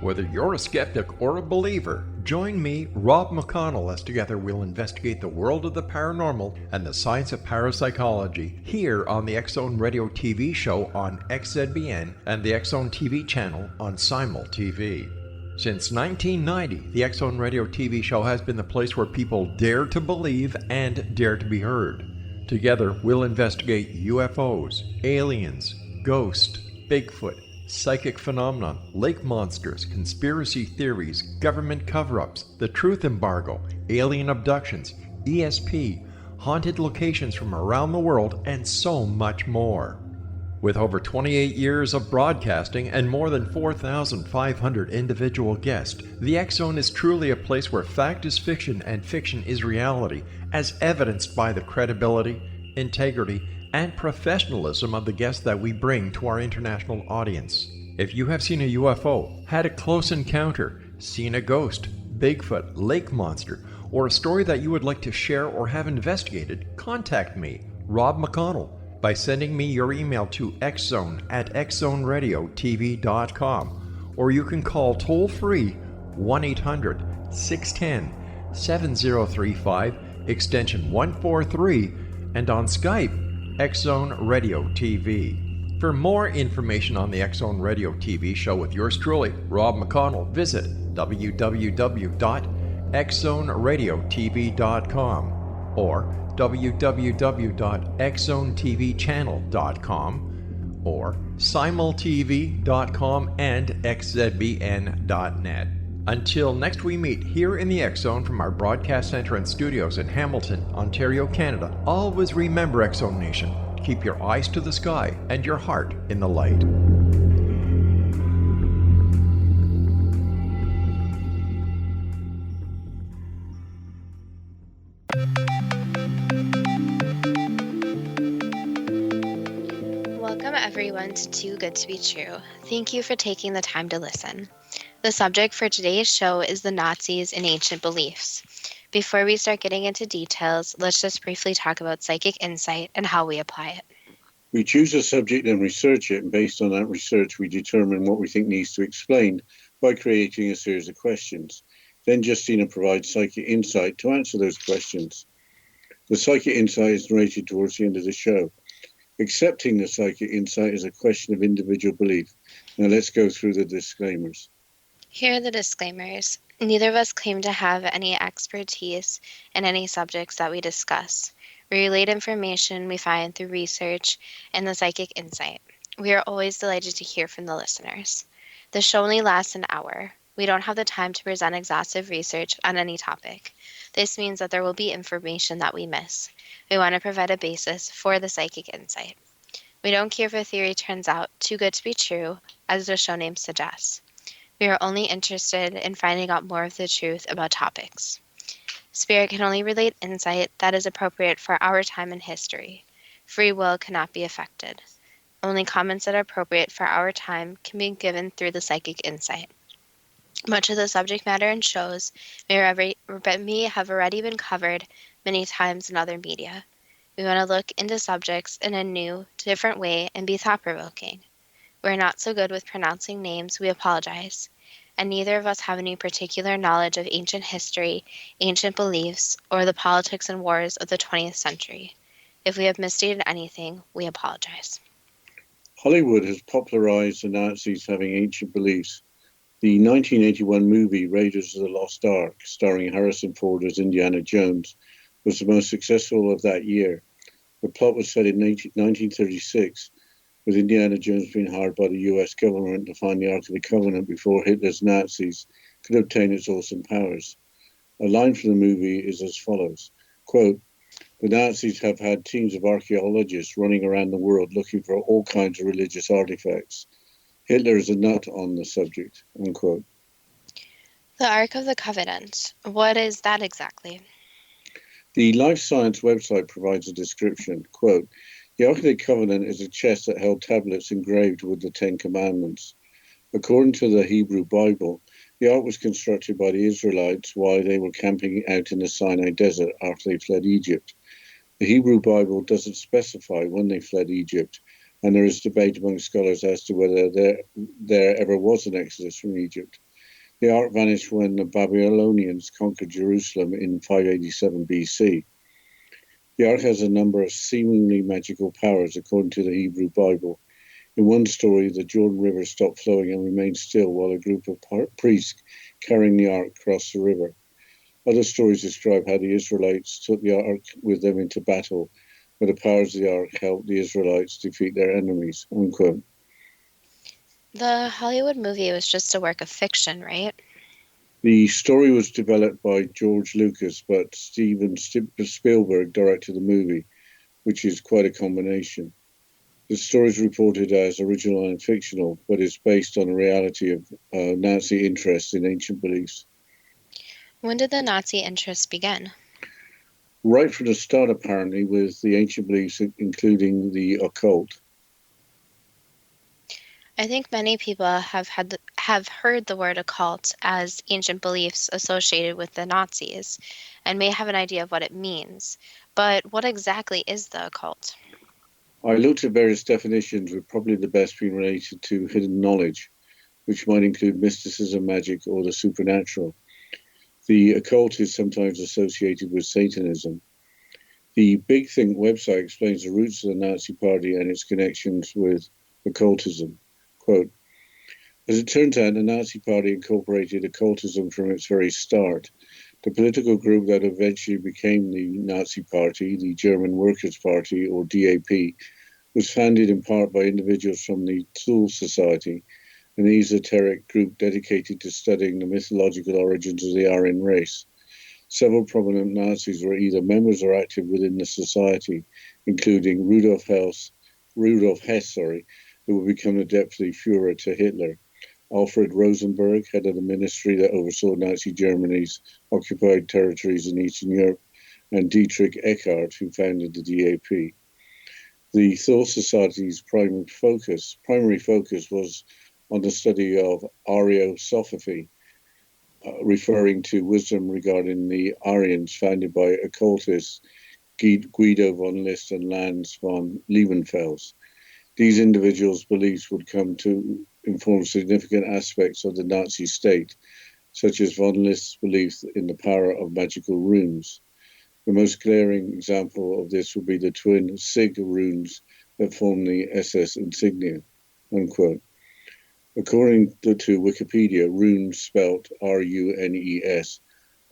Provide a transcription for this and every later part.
Whether you're a skeptic or a believer, join me, Rob McConnell, as together we'll investigate the world of the paranormal and the science of parapsychology here on the X-Zone Radio TV show on XZBN and the X-Zone TV channel on Simul TV. Since 1990, the X-Zone Radio TV show has been the place where people dare to believe and dare to be heard. Together, we'll investigate UFOs, aliens, ghosts, Bigfoot, psychic phenomenon, lake monsters, conspiracy theories, government cover-ups, the truth embargo, alien abductions, ESP, haunted locations from around the world, and so much more. With over 28 years of broadcasting and more than 4,500 individual guests, the X-Zone is truly a place where fact is fiction and fiction is reality, as evidenced by the credibility, integrity, and professionalism of the guests that we bring to our international audience. If you have seen a UFO, had a close encounter, seen a ghost, Bigfoot, lake monster, or a story that you would like to share or have investigated, contact me, Rob McConnell, by sending me your email to xzone@xzoneradiotv.com, or you can call toll-free 1-800-610-7035, extension 143, and on Skype, X-Zone Radio TV. For more information on the X-Zone Radio TV show with yours truly, Rob McConnell, visit www.xzoneradiotv.com or www.xzonetvchannel.com or simultv.com and xzbn.net. Until next we meet here in the X-Zone from our broadcast center and studios in Hamilton, Ontario, Canada, always remember, X-Zone Nation, keep your eyes to the sky and your heart in the light. Welcome everyone to Too Good to Be True. Thank you for taking the time to listen. The subject for today's show is the Nazis and ancient beliefs. Before we start getting into details, let's just briefly talk about psychic insight and how we apply it. We choose a subject and research it, and based on that research, we determine what we think needs to be explained by creating a series of questions. Then Justina provides psychic insight to answer those questions. The psychic insight is narrated towards the end of the show. Accepting the psychic insight is a question of individual belief. Now let's go through the disclaimers. Here are the disclaimers. Neither of us claim to have any expertise in any subjects that we discuss. We relate information we find through research and the psychic insight. We are always delighted to hear from the listeners. The show only lasts an hour. We don't have the time to present exhaustive research on any topic. This means that there will be information that we miss. We want to provide a basis for the psychic insight. We don't care if a theory turns out too good to be true, as the show name suggests. We are only interested in finding out more of the truth about topics. Spirit can only relate insight that is appropriate for our time and history. Free will cannot be affected. Only comments that are appropriate for our time can be given through the psychic insight. Much of the subject matter in shows may have already been covered many times in other media. We want to look into subjects in a new, different way and be thought-provoking. We're not so good with pronouncing names, we apologize. And neither of us have any particular knowledge of ancient history, ancient beliefs, or the politics and wars of the 20th century. If we have misstated anything, we apologize. Hollywood has popularized the Nazis having ancient beliefs. The 1981 movie Raiders of the Lost Ark, starring Harrison Ford as Indiana Jones, was the most successful of that year. The plot was set in 1936, with Indiana Jones being hired by the US government to find the Ark of the Covenant before Hitler's Nazis could obtain its awesome powers. A line from the movie is as follows, quote, "The Nazis have had teams of archaeologists running around the world looking for all kinds of religious artifacts. Hitler is a nut on the subject," unquote. The Ark of the Covenant. What is that exactly? The Life Science website provides a description, quote, "The Ark of the Covenant is a chest that held tablets engraved with the Ten Commandments. According to the Hebrew Bible, the Ark was constructed by the Israelites while they were camping out in the Sinai Desert after they fled Egypt. The Hebrew Bible doesn't specify when they fled Egypt, and there is debate among scholars as to whether there ever was an exodus from Egypt. The ark vanished when the Babylonians conquered Jerusalem in 587 BC. The ark has a number of seemingly magical powers according to the Hebrew Bible. In one story, the Jordan River stopped flowing and remained still while a group of priests carrying the ark crossed the river. Other stories describe how the Israelites took the ark with them into battle, where the powers of the ark helped the Israelites defeat their enemies. Unquote. The Hollywood movie was just a work of fiction, right? The story was developed by George Lucas, but Steven Spielberg directed the movie, which is quite a combination. The story is reported as original and fictional, but is based on the reality of Nazi interest in ancient beliefs. When did the Nazi interest begin? Right from the start, apparently, with the ancient beliefs, including the occult. I think many people have heard the word occult as ancient beliefs associated with the Nazis and may have an idea of what it means. But what exactly is the occult? I looked at various definitions, with probably the best being related to hidden knowledge, which might include mysticism, magic, or the supernatural. The occult is sometimes associated with Satanism. The Big Think website explains the roots of the Nazi Party and its connections with occultism. Quote, as it turns out, the Nazi Party incorporated occultism from its very start. The political group that eventually became the Nazi Party, the German Workers' Party, or DAP, was founded in part by individuals from the Thule Society, an esoteric group dedicated to studying the mythological origins of the Aryan race. Several prominent Nazis were either members or active within the society, including Rudolf Hess, who would become the deputy Führer to Hitler, Alfred Rosenberg, head of the ministry that oversaw Nazi Germany's occupied territories in Eastern Europe, and Dietrich Eckart, who founded the DAP. The Thule Society's primary focus was on the study of Ariosophy, referring to wisdom regarding the Aryans founded by occultists Guido von List and Lanz von Liebenfels. These individuals' beliefs would come to inform significant aspects of the Nazi state, such as von List's belief in the power of magical runes. The most glaring example of this would be the twin Sig runes that form the SS insignia. Unquote. According to Wikipedia, runes spelt R-U-N-E-S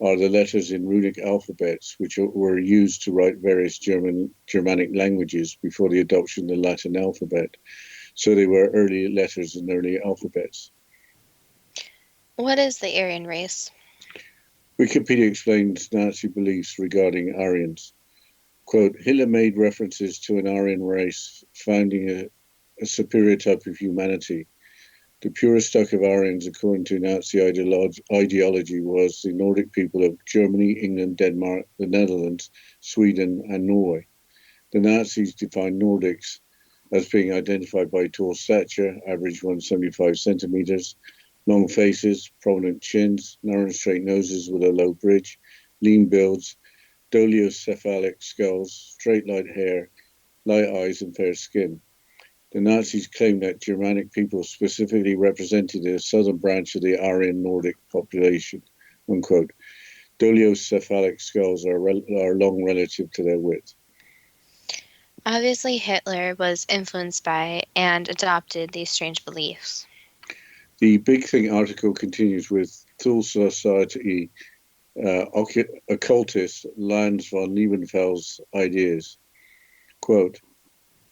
are the letters in runic alphabets which were used to write various Germanic languages before the adoption of the Latin alphabet. So they were early letters and early alphabets. What is the Aryan race? Wikipedia explains Nazi beliefs regarding Aryans. Quote, Hitler made references to an Aryan race founding a superior type of humanity. The purest stock of Aryans, according to Nazi ideology, was the Nordic people of Germany, England, Denmark, the Netherlands, Sweden, and Norway. The Nazis defined Nordics as being identified by tall stature, average 175 centimeters, long faces, prominent chins, narrow and straight noses with a low bridge, lean builds, dolichocephalic skulls, straight light hair, light eyes, and fair skin. The Nazis claimed that Germanic people specifically represented the southern branch of the Aryan Nordic population. Unquote. Dolichocephalic skulls are long relative to their width. Obviously, Hitler was influenced by and adopted these strange beliefs. The Big Thing article continues with Thule Society occultist Lanz von Liebenfels' ideas. Quote,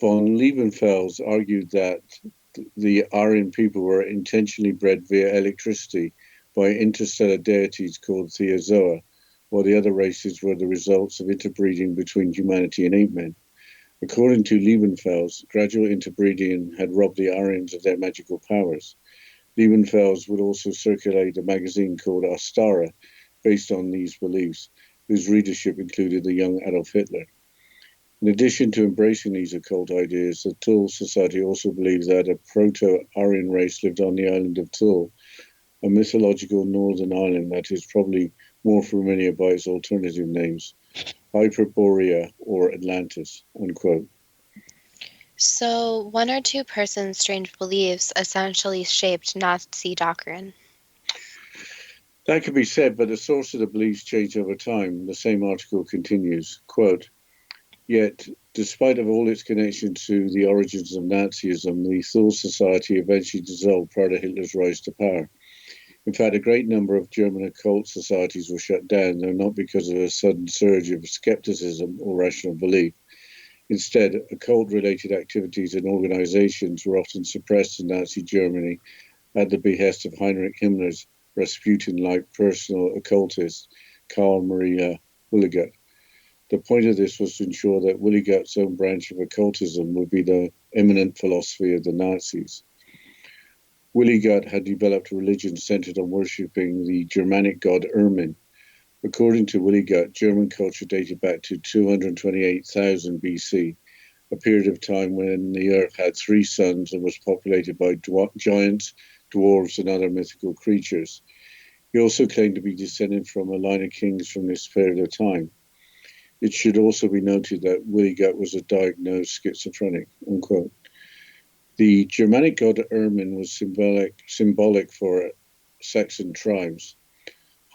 von Liebenfels argued that the Aryan people were intentionally bred via electricity by interstellar deities called Theozoa, while the other races were the results of interbreeding between humanity and ape men. According to Liebenfels, gradual interbreeding had robbed the Aryans of their magical powers. Liebenfels would also circulate a magazine called Astara, based on these beliefs, whose readership included the young Adolf Hitler. In addition to embracing these occult ideas, the Thule Society also believes that a proto-Aryan race lived on the island of Thule, a mythological northern island that is probably more familiar by its alternative names, Hyperborea or Atlantis, unquote. So, one or two persons' strange beliefs essentially shaped Nazi doctrine. That could be said, but the source of the beliefs changed over time. The same article continues, quote, "Yet, despite of all its connection to the origins of Nazism, the Thule Society eventually dissolved prior to Hitler's rise to power. In fact, a great number of German occult societies were shut down, though not because of a sudden surge of skepticism or rational belief. Instead, occult-related activities and organizations were often suppressed in Nazi Germany at the behest of Heinrich Himmler's Rasputin-like personal occultist, Karl Maria Willigut. The point of this was to ensure that Willigut's own branch of occultism would be the eminent philosophy of the Nazis. Willigut had developed a religion centered on worshipping the Germanic god Ermin. According to Willigut, German culture dated back to 228,000 BC, a period of time when the earth had three suns and was populated by giants, dwarves, and other mythical creatures. He also claimed to be descended from a line of kings from this period of time. It should also be noted that Willigut was a diagnosed schizophrenic," unquote. The Germanic god Ermin was symbolic for Saxon tribes.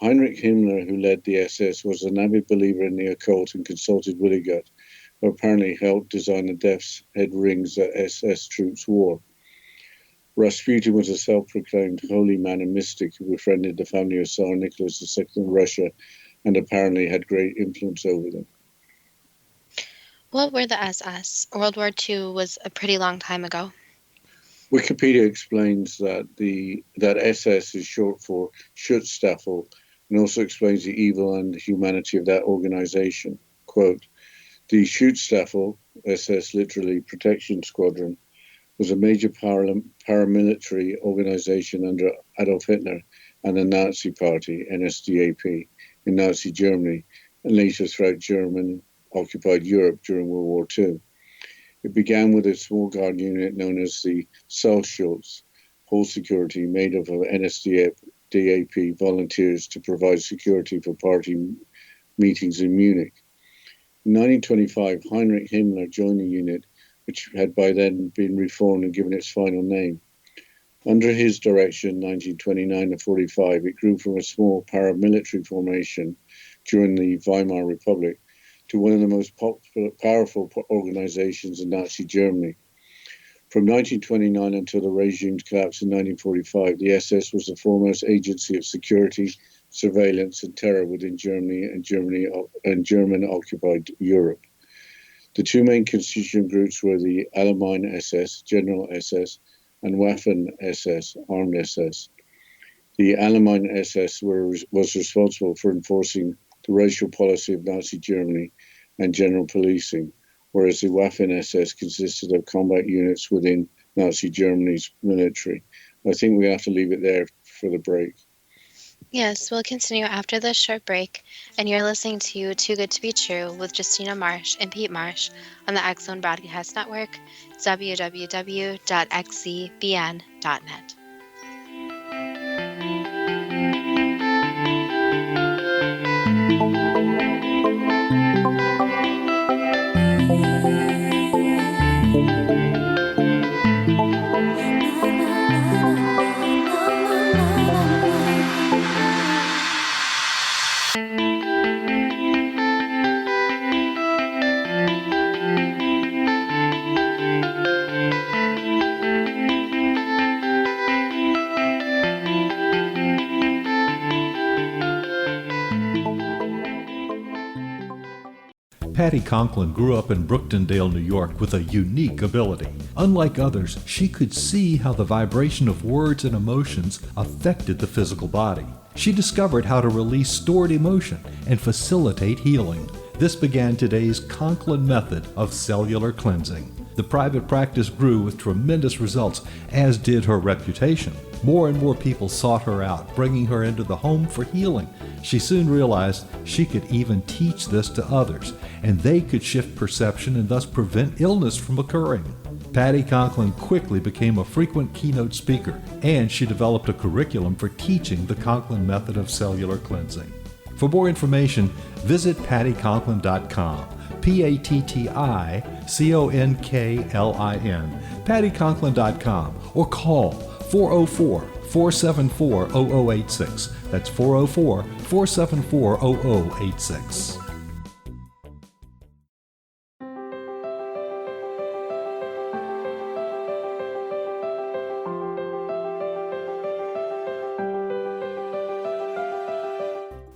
Heinrich Himmler, who led the SS, was an avid believer in the occult and consulted Willigut, who apparently helped design the death's head rings that SS troops wore. Rasputin was a self-proclaimed holy man and mystic who befriended the family of Tsar Nicholas II of Russia and apparently had great influence over them. What were the SS? World War II was a pretty long time ago. Wikipedia explains that that SS is short for Schutzstaffel, and also explains the evil and humanity of that organization. Quote, "The Schutzstaffel, SS literally Protection Squadron, was a major paramilitary organization under Adolf Hitler and the Nazi Party, NSDAP, in Nazi Germany, and later throughout German-occupied Europe during World War II. It began with a small guard unit known as the Socialist, whole security, made up of NSDAP volunteers to provide security for party meetings in Munich. In 1925, Heinrich Himmler joined the unit, which had by then been reformed and given its final name. Under his direction, 1929 to 45, it grew from a small paramilitary formation during the Weimar Republic to one of the most powerful organizations in Nazi Germany. From 1929 until the regime's collapse in 1945, the SS was the foremost agency of security, surveillance, and terror within Germany and German-occupied Europe. The two main constituent groups were the Allgemeine SS, General SS, and Waffen-SS, Armed SS. The Allgemeine SS was responsible for enforcing the racial policy of Nazi Germany and general policing, whereas the Waffen-SS consisted of combat units within Nazi Germany's military. I think we have to leave it there for the break. Yes, we'll continue after this short break, and you're listening to Too Good to Be True with Justina Marsh and Pete Marsh on the X Zone Broadcast Network, www.xzbn.net. Patty Conklin grew up in Brooktondale, New York with a unique ability. Unlike others, she could see how the vibration of words and emotions affected the physical body. She discovered how to release stored emotion and facilitate healing. This began today's Conklin method of cellular cleansing. The private practice grew with tremendous results, as did her reputation. More and more people sought her out, bringing her into the home for healing. She soon realized she could even teach this to others, and they could shift perception and thus prevent illness from occurring. Patty Conklin quickly became a frequent keynote speaker, and she developed a curriculum for teaching the Conklin method of cellular cleansing. For more information, visit pattyconklin.com, PATTICONKLIN, pattyconklin.com, or call 404-474-0086. That's 404-474-0086.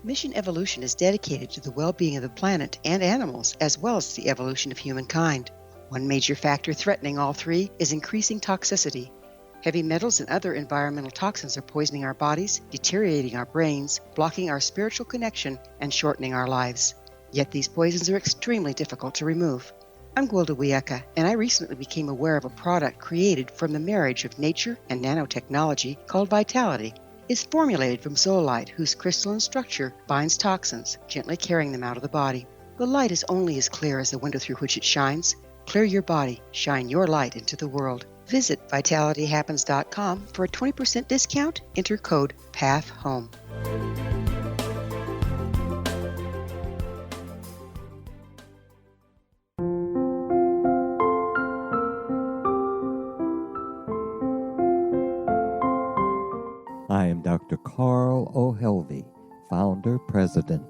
Mission Evolution is dedicated to the well-being of the planet and animals, as well as the evolution of humankind. One major factor threatening all three is increasing toxicity. Heavy metals and other environmental toxins are poisoning our bodies, deteriorating our brains, blocking our spiritual connection, and shortening our lives. Yet these poisons are extremely difficult to remove. I'm Gwilda Wiyaka, and I recently became aware of a product created from the marriage of nature and nanotechnology called Vitality. It's formulated from zoolite, whose crystalline structure binds toxins, gently carrying them out of the body. The light is only as clear as the window through which it shines. Clear your body, shine your light into the world. Visit vitalityhappens.com for a 20% discount. Enter code PATHHOME. I am Dr. Carl O'Helvey, founder, president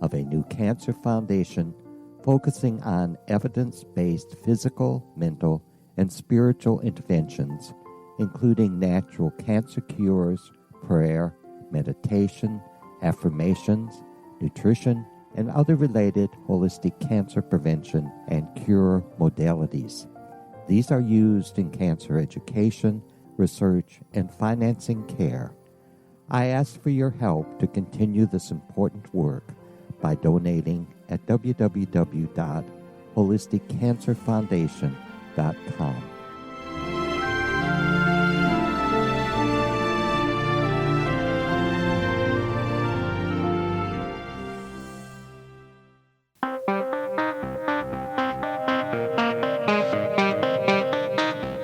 of a new cancer foundation focusing on evidence-based physical, mental, and spiritual interventions, including natural cancer cures, prayer, meditation, affirmations, nutrition, and other related holistic cancer prevention and cure modalities. These are used in cancer education, research, and financing care. I ask for your help to continue this important work by donating at www.holisticcancerfoundation.com.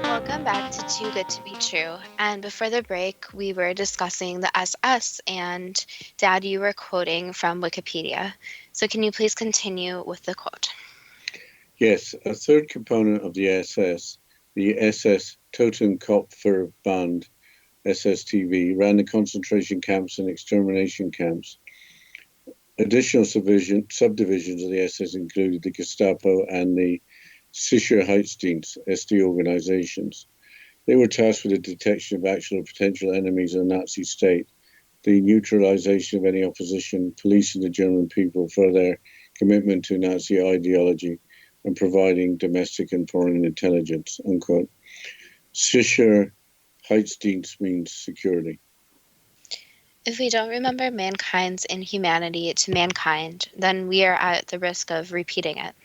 Welcome back to Too Good to Be True. And before the break, we were discussing the SS, and Dad, you were quoting from Wikipedia. So can you please continue with the quote? Yes, a third component of the SS, the SS Totenkopfverband, SSTV, ran the concentration camps and extermination camps. Additional subdivisions of the SS included the Gestapo and the Sicherheitsdienst, SD organizations. They were tasked with the detection of actual or potential enemies of the Nazi state, the neutralization of any opposition, policing the German people for their commitment to Nazi ideology, and providing domestic and foreign intelligence, unquote. Sicherheitsdienst means security. If we don't remember mankind's inhumanity to mankind, then we are at the risk of repeating it.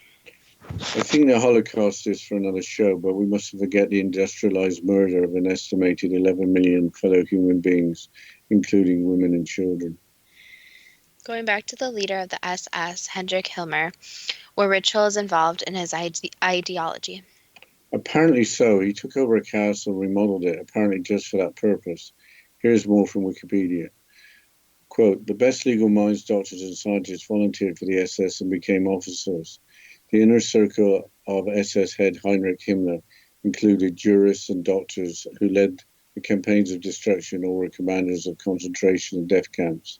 I think the Holocaust is for another show, but we mustn't forget the industrialized murder of an estimated 11 million fellow human beings, including women and children. Going back to the leader of the SS, Heinrich Himmler, were rituals involved in his ideology? Apparently so. He took over a castle and remodeled it, apparently just for that purpose. Here's more from Wikipedia. Quote, the best legal minds, doctors and scientists volunteered for the SS and became officers. The inner circle of SS head Heinrich Himmler included jurists and doctors who led the campaigns of destruction or were commanders of concentration and death camps.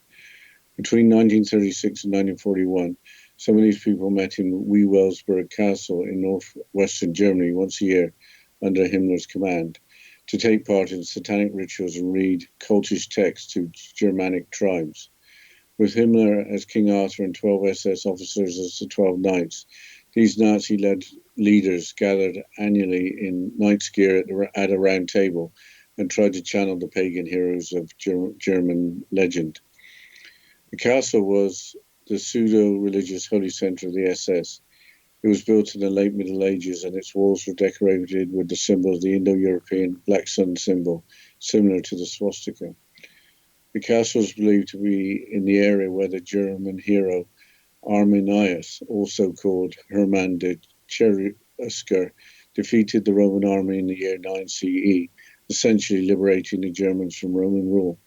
Between 1936 and 1941, some of these people met in Wewelsburg Castle in northwestern Germany once a year under Himmler's command to take part in satanic rituals and read cultish texts to Germanic tribes. With Himmler as King Arthur and 12 SS officers as the 12 knights, these Nazi-led leaders gathered annually in knight's gear at a round table and tried to channel the pagan heroes of German legend. The castle was the pseudo-religious holy center of the SS. It was built in the late Middle Ages and its walls were decorated with the symbol of the Indo-European Black Sun symbol, similar to the swastika. The castle is believed to be in the area where the German hero Arminius, also called Hermann de Cherusker, defeated the Roman army in the year 9 CE, essentially liberating the Germans from Roman rule.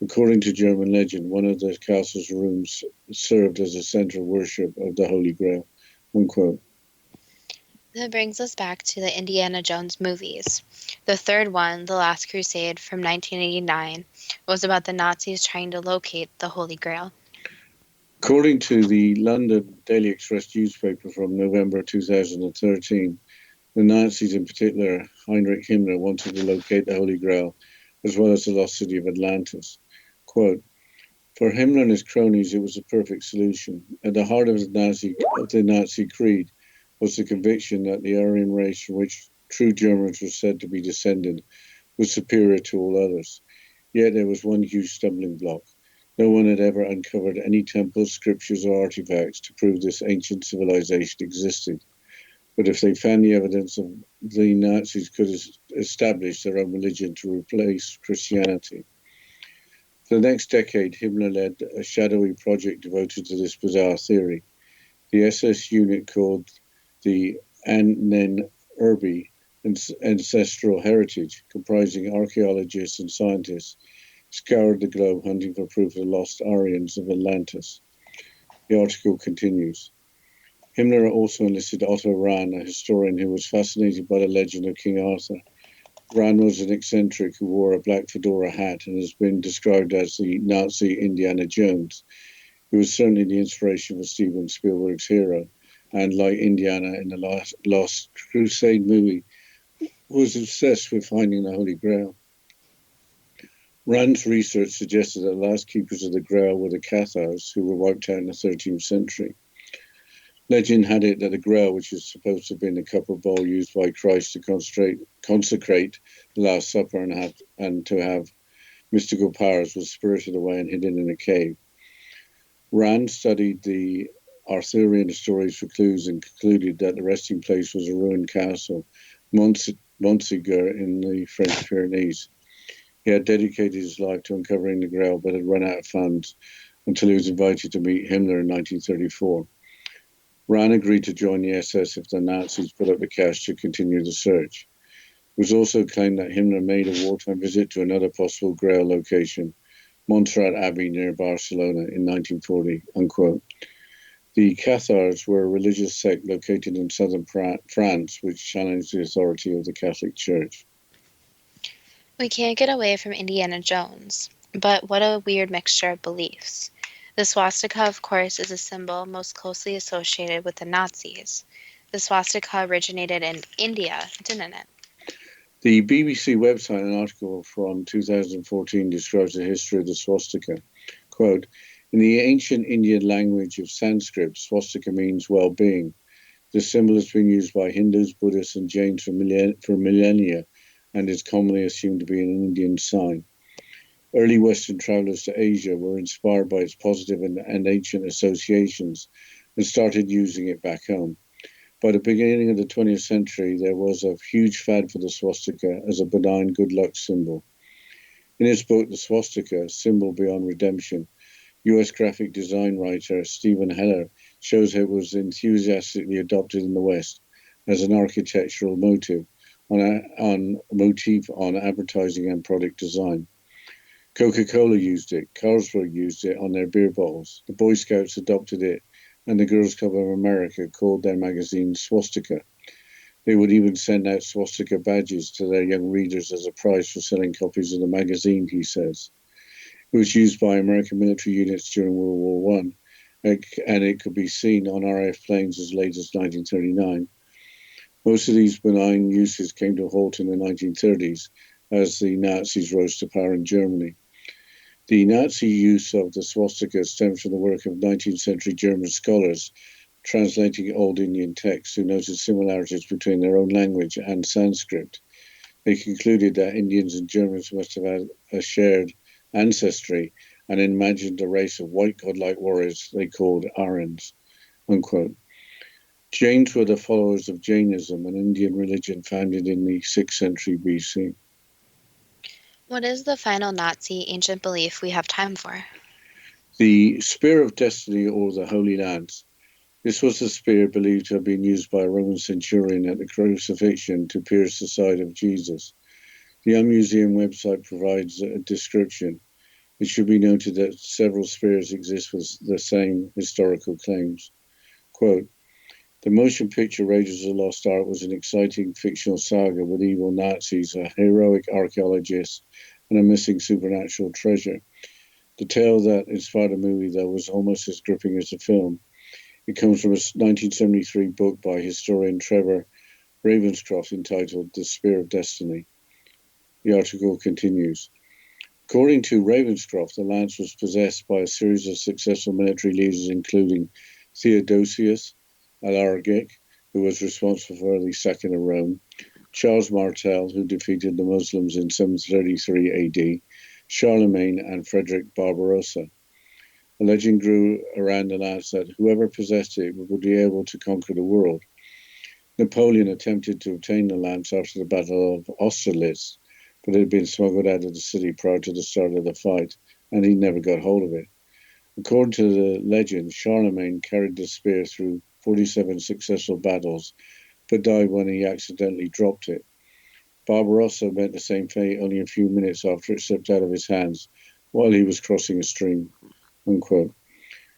According to German legend, one of the castle's rooms served as a center of worship of the Holy Grail, unquote. That brings us back to the Indiana Jones movies. The third one, The Last Crusade from 1989, was about the Nazis trying to locate the Holy Grail. According to the London Daily Express newspaper from November 2013, the Nazis, in particular Heinrich Himmler, wanted to locate the Holy Grail as well as the lost city of Atlantis. Quote, "For Himmler and his cronies, it was a perfect solution. At the heart of the Nazi creed was the conviction that the Aryan race from which true Germans were said to be descended was superior to all others. Yet there was one huge stumbling block. No one had ever uncovered any temples, scriptures, or artifacts to prove this ancient civilization existed. But if they found the evidence, the Nazis could establish their own religion to replace Christianity." For the next decade, Himmler led a shadowy project devoted to this bizarre theory. The SS unit called the Ahnenerbe, Ancestral Heritage, comprising archaeologists and scientists, scoured the globe hunting for proof of the lost Aryans of Atlantis. The article continues. Himmler also enlisted Otto Rahn, a historian who was fascinated by the legend of King Arthur. Rahn was an eccentric who wore a black fedora hat and has been described as the Nazi Indiana Jones. He was certainly the inspiration for Steven Spielberg's hero, and like Indiana in the Last Crusade movie, was obsessed with finding the Holy Grail. Rand's research suggested that the last keepers of the Grail were the Cathars, who were wiped out in the 13th century. Legend had it that the Grail, which is supposed to have been the cup or bowl used by Christ to consecrate the Last Supper and to have mystical powers, was spirited away and hidden in a cave. Rand studied the Arthurian stories for clues and concluded that the resting place was a ruined castle, Montségur, in the French Pyrenees. He had dedicated his life to uncovering the Grail, but had run out of funds until he was invited to meet Himmler in 1934. Rahn agreed to join the SS if the Nazis put up the cash to continue the search. It was also claimed that Himmler made a wartime visit to another possible Grail location, Montserrat Abbey near Barcelona, in 1940, unquote. The Cathars were a religious sect located in southern France, which challenged the authority of the Catholic Church. We can't get away from Indiana Jones, but what a weird mixture of beliefs. The swastika, of course, is a symbol most closely associated with the Nazis. The swastika originated in India, didn't it? The BBC website, an article from 2014, describes the history of the swastika. Quote, "In the ancient Indian language of Sanskrit, swastika means well-being. The symbol has been used by Hindus, Buddhists, and Jains for millennia, and is commonly assumed to be an Indian sign. Early Western travelers to Asia were inspired by its positive and ancient associations and started using it back home. By the beginning of the 20th century, there was a huge fad for the swastika as a benign good luck symbol. In his book, The Swastika, Symbol Beyond Redemption, US graphic design writer Stephen Heller shows how it was enthusiastically adopted in the West as an architectural motif on advertising and product design. Coca-Cola used it, Carlsberg used it on their beer bottles, the Boy Scouts adopted it, and the Girls Club of America called their magazine Swastika. They would even send out swastika badges to their young readers as a prize for selling copies of the magazine, he says. It was used by American military units during World War I, and it could be seen on RAF planes as late as 1939. Most of these benign uses came to a halt in the 1930s as the Nazis rose to power in Germany. The Nazi use of the swastika stems from the work of 19th century German scholars translating old Indian texts who noted similarities between their own language and Sanskrit. They concluded that Indians and Germans must have had a shared ancestry and imagined a race of white godlike warriors they called Aryans, unquote. Jains were the followers of Jainism, an Indian religion founded in the 6th century BC. What is the final Nazi ancient belief we have time for? The Spear of Destiny, or the Holy Lance. This was a spear believed to have been used by a Roman centurion at the crucifixion to pierce the side of Jesus. The Museum website provides a description. It should be noted that several spears exist with the same historical claims. Quote, The motion picture Raiders of the Lost Ark was an exciting fictional saga with evil Nazis, a heroic archaeologist, and a missing supernatural treasure. The tale that inspired the movie, though, was almost as gripping as the film. It comes from a 1973 book by historian Trevor Ravenscroft entitled The Spear of Destiny. The article continues. According to Ravenscroft, the lance was possessed by a series of successful military leaders, including Theodosius Alaric, who was responsible for the sacking of Rome, Charles Martel, who defeated the Muslims in 733 AD, Charlemagne, and Frederick Barbarossa. A legend grew around the lance that whoever possessed it would be able to conquer the world. Napoleon attempted to obtain the lance after the Battle of Austerlitz, but it had been smuggled out of the city prior to the start of the fight, and he never got hold of it. According to the legend, Charlemagne carried the spear through 47 successful battles, but died when he accidentally dropped it. Barbarossa met the same fate only a few minutes after it slipped out of his hands while he was crossing a stream. Unquote.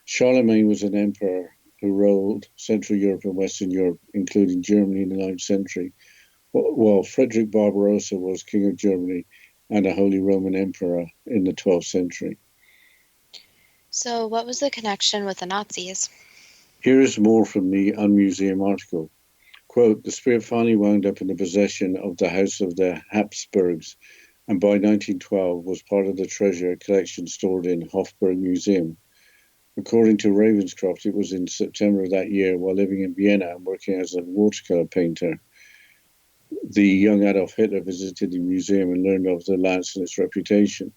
Charlemagne was an emperor who ruled Central Europe and Western Europe, including Germany in the 9th century, while Frederick Barbarossa was King of Germany and a Holy Roman Emperor in the 12th century. So what was the connection with the Nazis? Here is more from the Unmuseum article. Quote, the spear finally wound up in the possession of the House of the Habsburgs, and by 1912 was part of the treasure collection stored in Hofburg Museum. According to Ravenscroft, it was in September of that year, while living in Vienna and working as a watercolor painter. The young Adolf Hitler visited the museum and learned of the lance and its reputation.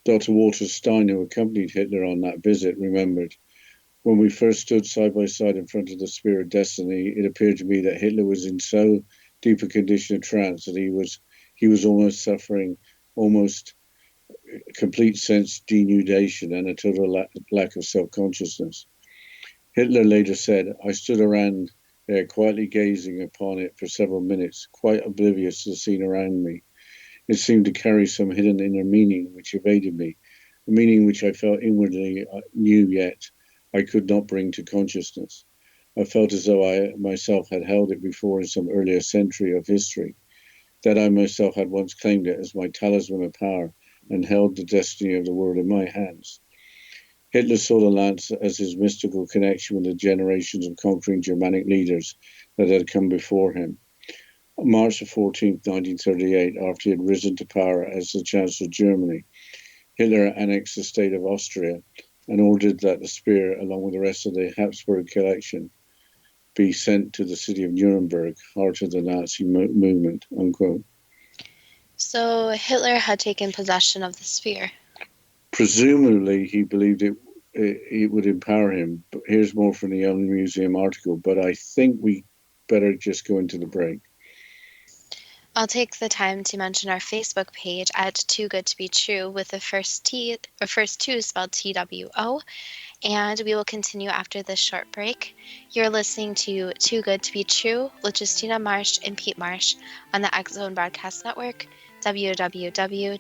Dr. Walter Stein, who accompanied Hitler on that visit, remembered, when we first stood side by side in front of the Spear of Destiny, it appeared to me that Hitler was in so deep a condition of trance that he was almost suffering almost complete sense denudation and a total lack of self-consciousness. Hitler later said, I stood around there quietly gazing upon it for several minutes, quite oblivious to the scene around me. It seemed to carry some hidden inner meaning which evaded me, a meaning which I felt inwardly knew yet I could not bring to consciousness. I felt as though I myself had held it before in some earlier century of history, that I myself had once claimed it as my talisman of power and held the destiny of the world in my hands. Hitler saw the lance as his mystical connection with the generations of conquering Germanic leaders that had come before him. On March 14, 1938, after he had risen to power as the Chancellor of Germany, Hitler annexed the state of Austria and ordered that the spear, along with the rest of the Habsburg collection, be sent to the city of Nuremberg, heart of the Nazi movement, unquote. So Hitler had taken possession of the spear. Presumably, he believed it would empower him. But here's more from the Own Museum article, but I think we better just go into the break. I'll take the time to mention our Facebook page at Too Good to Be True with the first two spelled TWO, and we will continue after this short break. You're listening to Too Good to Be True with Justina Marsh and Pete Marsh on the X Zone Broadcast Network, www.xzbn.net.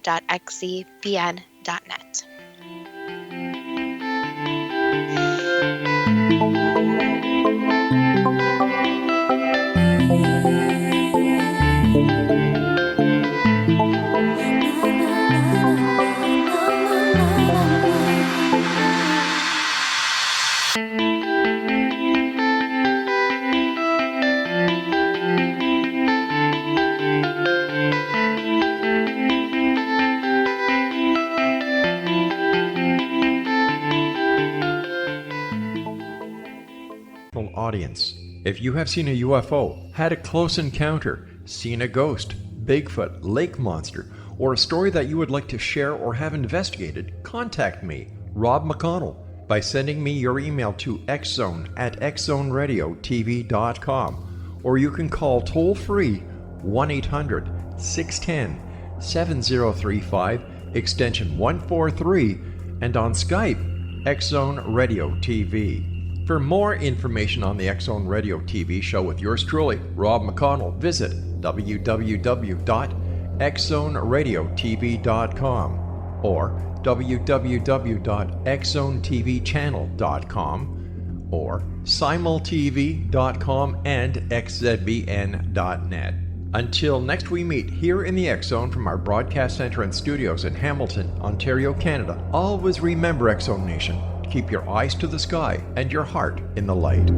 Audience. If you have seen a UFO, had a close encounter, seen a ghost, Bigfoot, lake monster, or a story that you would like to share or have investigated, contact me, Rob McConnell, by sending me your email to xzone@xzoneradiotv.com, or you can call toll-free 1-800-610-7035, extension 143, and on Skype, X-Zone Radio TV. For more information on the X-Zone Radio TV show with yours truly, Rob McConnell, visit www.xzoneradiotv.com or www.xzonetvchannel.com or simultv.com and xzbn.net. Until next we meet here in the X Zone from our broadcast center and studios in Hamilton, Ontario, Canada, always remember, X Zone Nation, keep your eyes to the sky and your heart in the light.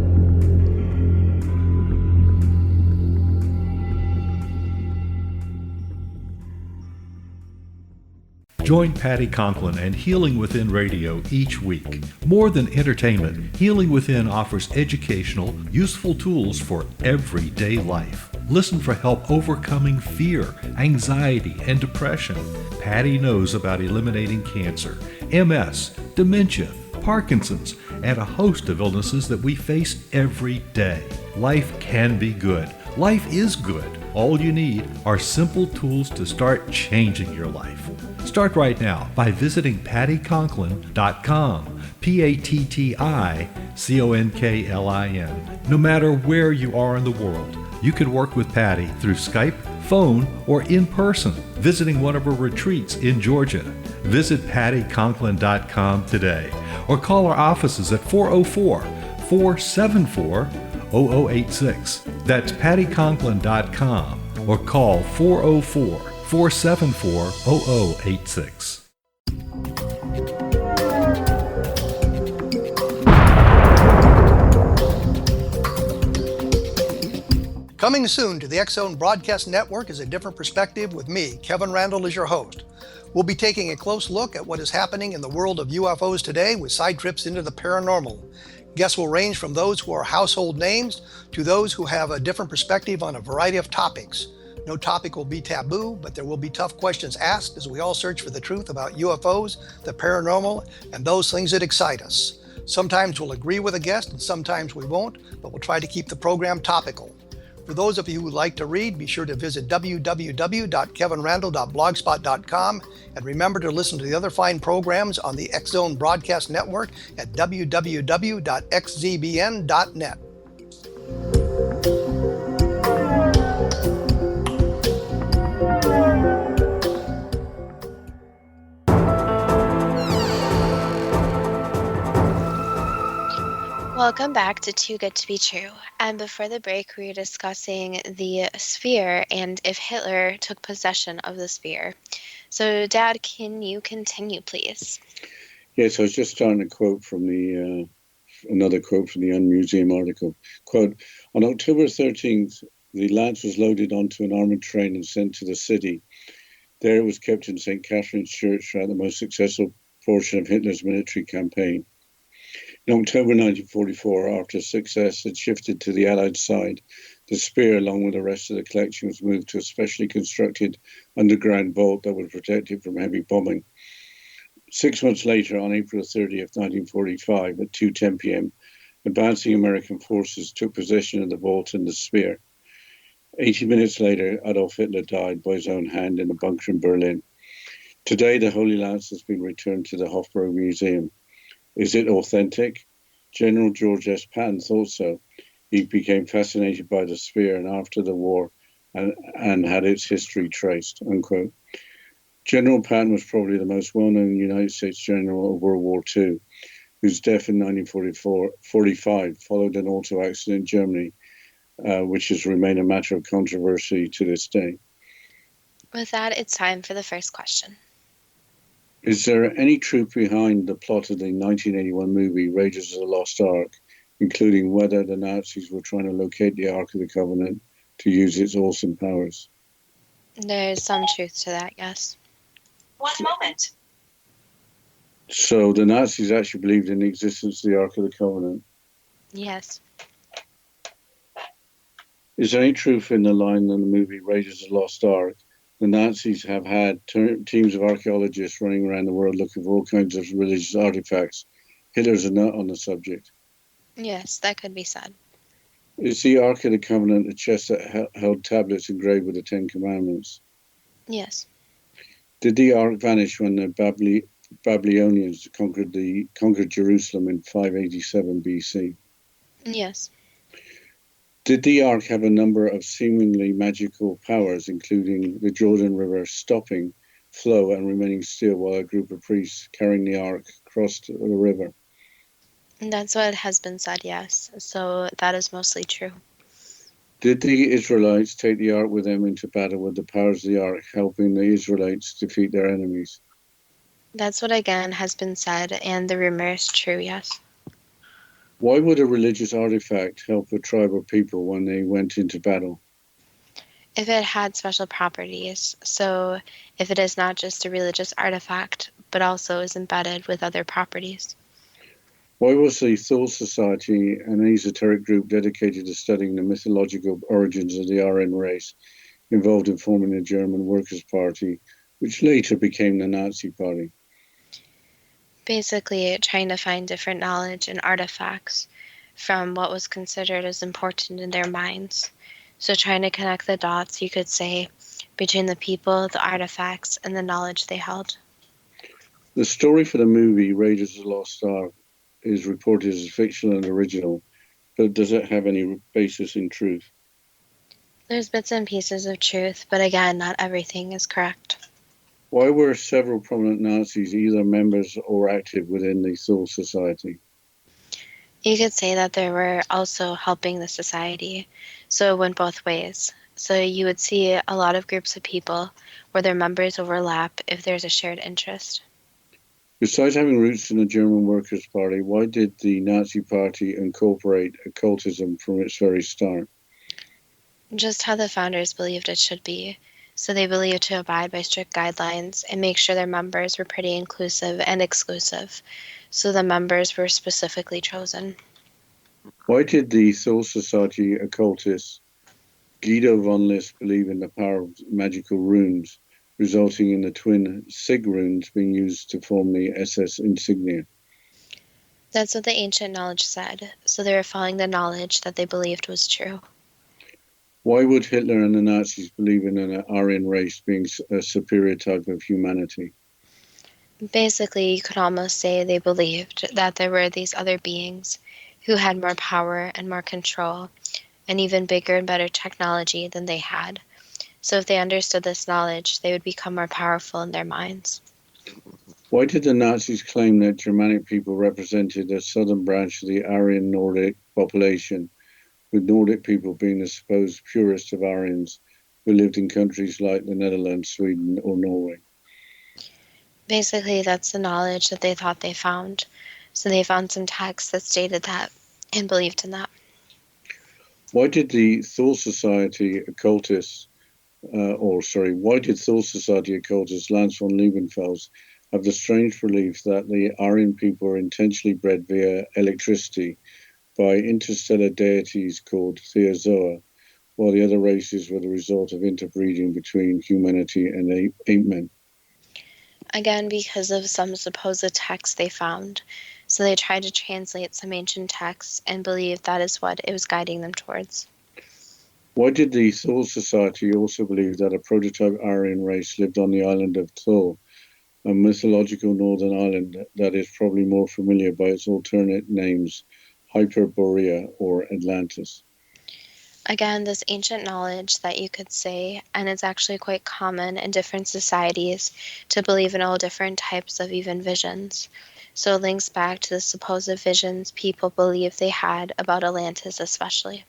Join Patty Conklin and Healing Within Radio each week. More than entertainment, Healing Within offers educational, useful tools for everyday life. Listen for help overcoming fear, anxiety, and depression. Patty knows about eliminating cancer, MS, dementia, Parkinson's, and a host of illnesses that we face every day. Life can be good. Life is good. All you need are simple tools to start changing your life. Start right now by visiting pattyconklin.com, PATTICONKLIN. No matter where you are in the world, you can work with Patty through Skype, phone, or in person, visiting one of her retreats in Georgia. Visit pattyconklin.com today or call our offices at 404-474-0086. That's pattyconklin.com or call 404-474-0086. Coming soon to the X Zone Broadcast Network is A Different Perspective with me, Kevin Randall, as your host. We'll be taking a close look at what is happening in the world of UFOs today with side trips into the paranormal. Guests will range from those who are household names to those who have a different perspective on a variety of topics. No topic will be taboo, but there will be tough questions asked as we all search for the truth about UFOs, the paranormal, and those things that excite us. Sometimes we'll agree with a guest and sometimes we won't, but we'll try to keep the program topical. For those of you who would like to read, be sure to visit www.kevinrandall.blogspot.com and remember to listen to the other fine programs on the X Zone Broadcast Network at www.xzbn.net. Welcome back to Too Good to Be True. And before the break, we were discussing the sphere and if Hitler took possession of the sphere. So, Dad, can you continue, please? Yes, I was just starting a quote from another quote from the Unmuseum article. Quote, on October 13th, the Lance was loaded onto an armoured train and sent to the city. There it was kept in St. Catherine's Church throughout the most successful portion of Hitler's military campaign. In October 1944, after success had shifted to the Allied side, the spear, along with the rest of the collection, was moved to a specially constructed underground vault that would protect it from heavy bombing. 6 months later, on April 30th, 1945, at 2:10 p.m., advancing American forces took possession of the vault and the spear. 80 minutes later, Adolf Hitler died by his own hand in a bunker in Berlin. Today, the Holy Lance has been returned to the Hofburg Museum. Is it authentic? General George S. Patton thought so. He became fascinated by the spear and after the war and had its history traced, unquote. General Patton was probably the most well-known United States general of World War II, whose death in 1945 followed an auto accident in Germany, which has remained a matter of controversy to this day. With that, it's time for the first question. Is there any truth behind the plot of the 1981 movie Raiders of the Lost Ark, including whether the Nazis were trying to locate the Ark of the Covenant to use its awesome powers? There's some truth to that, yes. One moment. So the Nazis actually believed in the existence of the Ark of the Covenant? Yes. Is there any truth in the line in the movie Raiders of the Lost Ark? The Nazis have had teams of archaeologists running around the world looking for all kinds of religious artifacts. Hitler's a nut on the subject. Yes, that could be said. Is the Ark of the Covenant a chest that held tablets engraved with the Ten Commandments? Yes. Did the Ark vanish when the Babylonians conquered Jerusalem in 587 BC? Yes. Did the Ark have a number of seemingly magical powers, including the Jordan River stopping flow and remaining still while a group of priests carrying the Ark crossed the river? And that's what has been said, yes. So that is mostly true. Did the Israelites take the ark with them into battle with the powers of the ark, helping the Israelites defeat their enemies? That's what again has been said, and the rumor is true, yes. Why would a religious artifact help a tribe or people when they went into battle? If it had special properties, so if it is not just a religious artifact, but also is embedded with other properties. Why was the Thule Society an esoteric group dedicated to studying the mythological origins of the Aryan race, involved in forming the German Workers' Party, which later became the Nazi Party? Basically, trying to find different knowledge and artifacts from what was considered as important in their minds. So trying to connect the dots, you could say, between the people, the artifacts, and the knowledge they held. The story for the movie Raiders of the Lost Ark is reported as fictional and original, but does it have any basis in truth? There's bits and pieces of truth, but again, not everything is correct. Why were several prominent Nazis either members or active within the Thule Society? You could say that they were also helping the society, so it went both ways. So you would see a lot of groups of people where their members overlap if there's a shared interest. Besides having roots in the German Workers' Party, why did the Nazi Party incorporate occultism from its very start? Just how the founders believed it should be. So they believed to abide by strict guidelines and make sure their members were pretty inclusive and exclusive. So the members were specifically chosen. Why did the Thule Society occultist Guido von List believe in the power of magical runes, resulting in the twin Sig runes being used to form the SS insignia? That's what the ancient knowledge said. So they were following the knowledge that they believed was true. Why would Hitler and the Nazis believe in an Aryan race being a superior type of humanity? Basically, you could almost say they believed that there were these other beings who had more power and more control and even bigger and better technology than they had. So if they understood this knowledge, they would become more powerful in their minds. Why did the Nazis claim that Germanic people represented a southern branch of the Aryan Nordic population, with Nordic people being the supposed purest of Aryans who lived in countries like the Netherlands, Sweden, or Norway? Basically, that's the knowledge that they thought they found. So they found some texts that stated that and believed in that. Why did the Thule Society occultist Lance von Liebenfels have the strange belief that the Aryan people were intentionally bred via electricity by interstellar deities called Theozoa, while the other races were the result of interbreeding between humanity and ape men? Again, because of some supposed texts they found. So they tried to translate some ancient texts and believed that is what it was guiding them towards. Why did the Thule Society also believe that a prototype Aryan race lived on the island of Thule, a mythological northern island that is probably more familiar by its alternate names, Hyperborea or Atlantis? Again, this ancient knowledge that you could say, and it's actually quite common in different societies to believe in all different types of even visions. So it links back to the supposed visions people believe they had about Atlantis especially.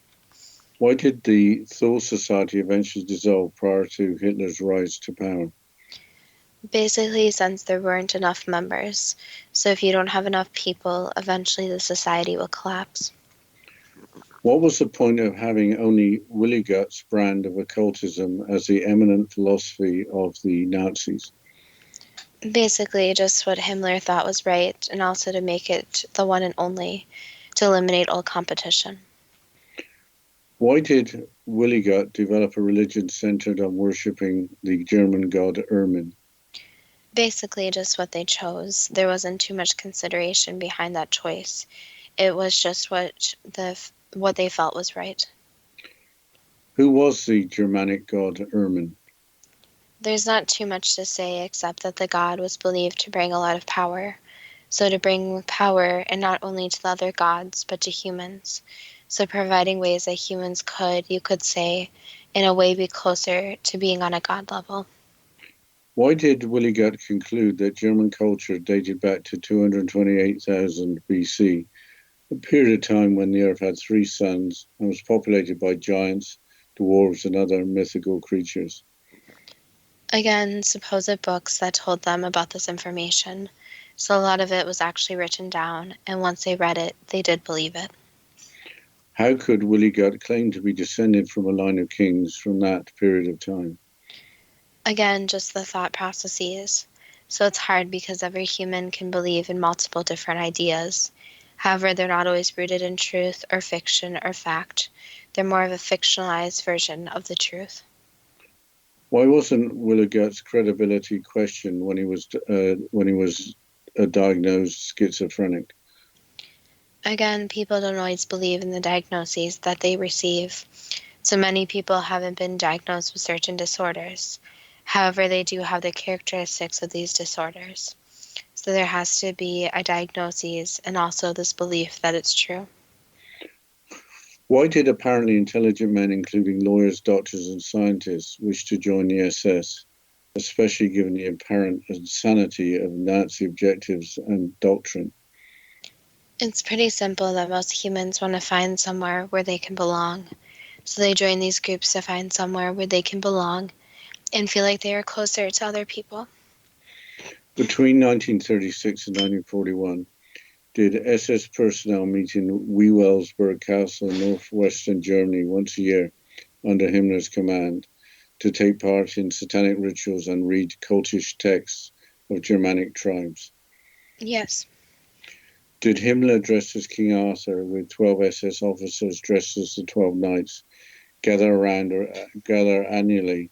Why did the Thule Society eventually dissolve prior to Hitler's rise to power? Basically, since there weren't enough members. So if you don't have enough people, eventually the society will collapse. What was the point of having only Willigut's brand of occultism as the eminent philosophy of the Nazis? Basically, just what Himmler thought was right, and also to make it the one and only, to eliminate all competition. Why did Willigut develop a religion centered on worshipping the German god Ermin? Basically, just what they chose. There wasn't too much consideration behind that choice. It was just what they felt was right. Who was the Germanic god Ermin? There's not too much to say except that the god was believed to bring a lot of power. So to bring power, and not only to the other gods, but to humans. So providing ways that humans could, you could say, in a way be closer to being on a god level. Why did Willigut conclude that German culture dated back to 228,000 BC a period of time when the Earth had 3 suns and was populated by giants, dwarves, and other mythical creatures. Again, supposed books that told them about this information. So a lot of it was actually written down, and once they read it, they did believe it. How could Willie Gut claim to be descended from a line of kings from that period of time? Again, just the thought processes. So it's hard because every human can believe in multiple different ideas. However, they're not always rooted in truth or fiction or fact. They're more of a fictionalized version of the truth. Why wasn't Willie Gut's credibility questioned when he was diagnosed schizophrenic? Again, people don't always believe in the diagnoses that they receive. So many people haven't been diagnosed with certain disorders. However, they do have the characteristics of these disorders. So there has to be a diagnosis and also this belief that it's true. Why did apparently intelligent men, including lawyers, doctors, and scientists, wish to join the SS, especially given the apparent insanity of Nazi objectives and doctrine? It's pretty simple that most humans want to find somewhere where they can belong. So they join these groups to find somewhere where they can belong and feel like they are closer to other people. Between 1936 and 1941, did SS personnel meet in Wewelsburg Castle in northwestern Germany once a year under Himmler's command to take part in satanic rituals and read cultish texts of Germanic tribes? Yes. Did Himmler, dressed as King Arthur, with 12 SS officers dressed as the 12 knights, gather annually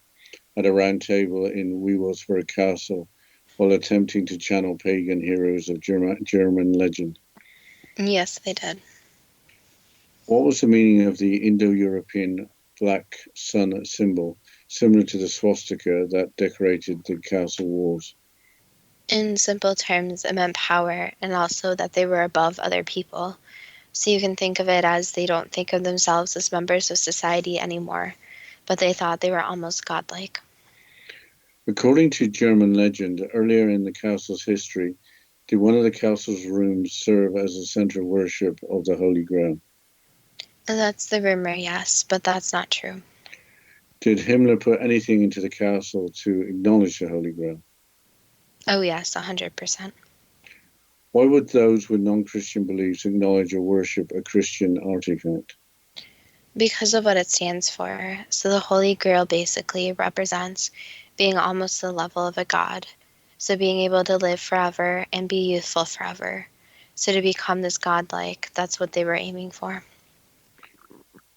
at a round table in Wewelsburg Castle while attempting to channel pagan heroes of German legend? Yes, they did. What was the meaning of the Indo-European black sun symbol, similar to the swastika that decorated the castle walls? In simple terms, it meant power and also that they were above other people. So you can think of it as they don't think of themselves as members of society anymore, but they thought they were almost godlike. According to German legend, earlier in the castle's history, did one of the castle's rooms serve as a center of worship of the Holy Grail? And that's the rumor, yes, but that's not true. Did Himmler put anything into the castle to acknowledge the Holy Grail? Oh yes, 100%. Why would those with non-Christian beliefs acknowledge or worship a Christian artifact? Because of what it stands for. So the Holy Grail basically represents being almost the level of a god. So being able to live forever and be youthful forever. So to become this godlike, that's what they were aiming for.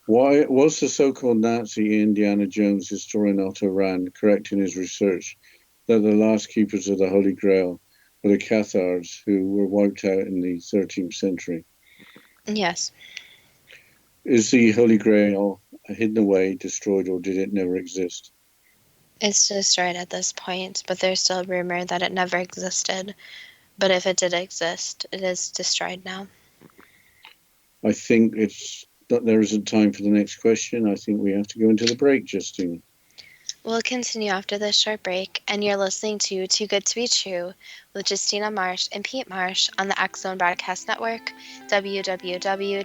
Why was the so-called Nazi Indiana Jones historian Otto Rand correct in his research that the last keepers of the Holy Grail were the Cathars, who were wiped out in the 13th century? Yes. Is the Holy Grail hidden away, destroyed, or did it never exist? It's destroyed at this point, but there's still rumor that it never existed. But if it did exist, it is destroyed now. I think there isn't time for the next question. I think we have to go into the break, Justina. We'll continue after this short break, and you're listening to Too Good to Be True with Justina Marsh and Pete Marsh on the X Zone Broadcast Network, www.xzbn.net.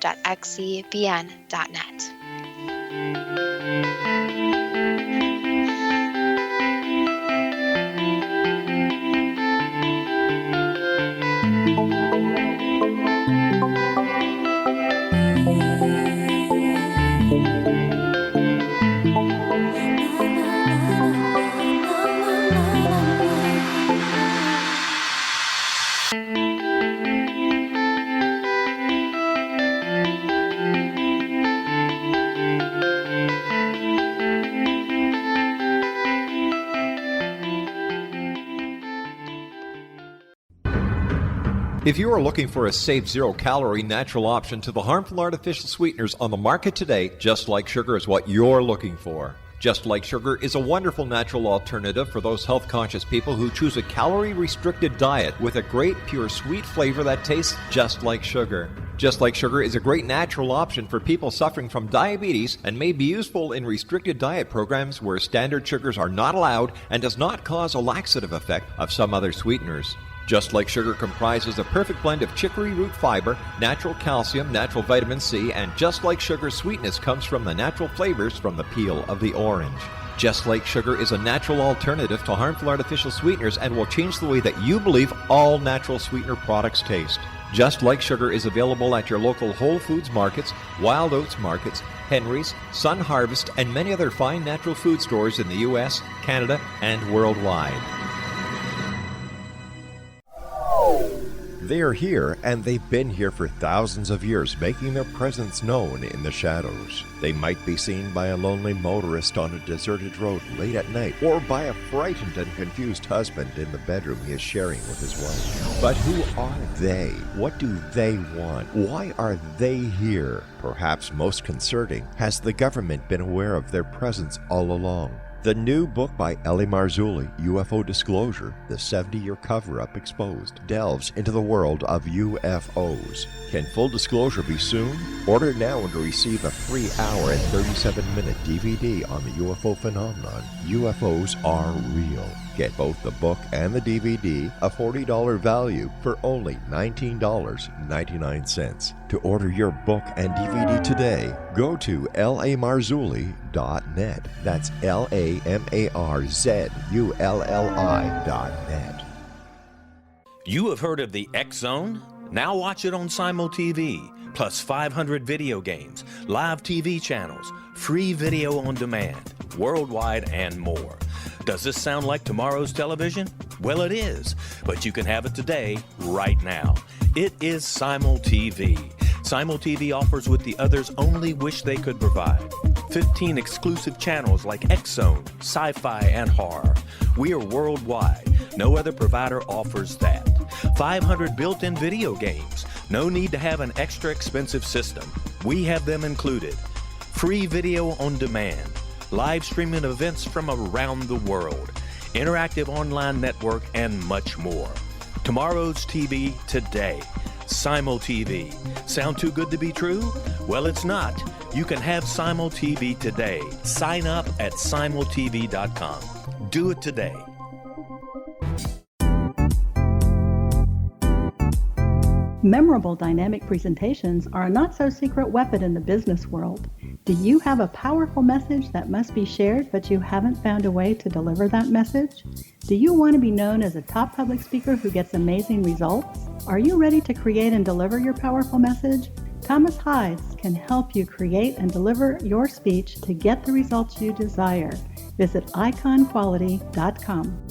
If you are looking for a safe, zero-calorie natural option to the harmful artificial sweeteners on the market today, Just Like Sugar is what you're looking for. Just Like Sugar is a wonderful natural alternative for those health-conscious people who choose a calorie-restricted diet with a great, pure, sweet flavor that tastes just like sugar. Just Like Sugar is a great natural option for people suffering from diabetes and may be useful in restricted diet programs where standard sugars are not allowed and does not cause a laxative effect of some other sweeteners. Just Like Sugar comprises a perfect blend of chicory root fiber, natural calcium, natural vitamin C, and Just Like Sugar's sweetness comes from the natural flavors from the peel of the orange. Just Like Sugar is a natural alternative to harmful artificial sweeteners and will change the way that you believe all natural sweetener products taste. Just Like Sugar is available at your local Whole Foods markets, Wild Oats markets, Henry's, Sun Harvest, and many other fine natural food stores in the U.S., Canada, and worldwide. They are here, and they've been here for thousands of years, making their presence known in the shadows. They might be seen by a lonely motorist on a deserted road late at night, or by a frightened and confused husband in the bedroom he is sharing with his wife. But who are they? What do they want? Why are they here? Perhaps most concerning, has the government been aware of their presence all along? The new book by Elie Marzulli, UFO Disclosure, the 70-year cover-up exposed, delves into the world of UFOs. Can full disclosure be soon? Order now and receive a free hour and 37-minute DVD on the UFO phenomenon. UFOs are real. Get both the book and the DVD, a $40 value, for only $19.99. To order your book and DVD today, go to lamarzulli.net. That's LAMARZULLI.net. You have heard of the X Zone? Now watch it on Simul TV, plus 500 video games, live TV channels, free video on demand, worldwide, and more. Does this sound like tomorrow's television? Well, it is, but you can have it today, right now. It is Simul TV. Simul TV offers what the others only wish they could provide. 15 exclusive channels like X Zone, sci-fi, and horror. We are worldwide. No other provider offers that. 500 built-in video games. No need to have an extra expensive system. We have them included. Free video on demand. Live streaming events from around the world, interactive online network, and much more. Tomorrow's TV today. Simul TV. Sound too good to be true? Well, it's not. You can have Simul TV today. Sign up at simultv.com. Do it today. Memorable dynamic presentations are a not-so-secret weapon in the business world. Do you have a powerful message that must be shared, but you haven't found a way to deliver that message? Do you want to be known as a top public speaker who gets amazing results? Are you ready to create and deliver your powerful message? Thomas Hides can help you create and deliver your speech to get the results you desire. Visit iconquality.com.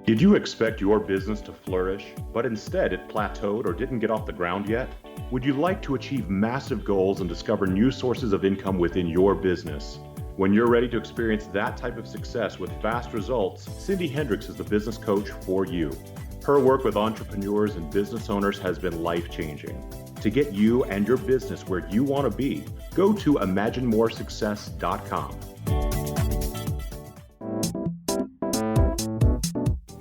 Did you expect your business to flourish, but instead it plateaued or didn't get off the ground yet? Would you like to achieve massive goals and discover new sources of income within your business? When you're ready to experience that type of success with fast results, Cindy Hendricks is the business coach for you. Her work with entrepreneurs and business owners has been life-changing. To get you and your business where you want to be, go to imaginemoresuccess.com.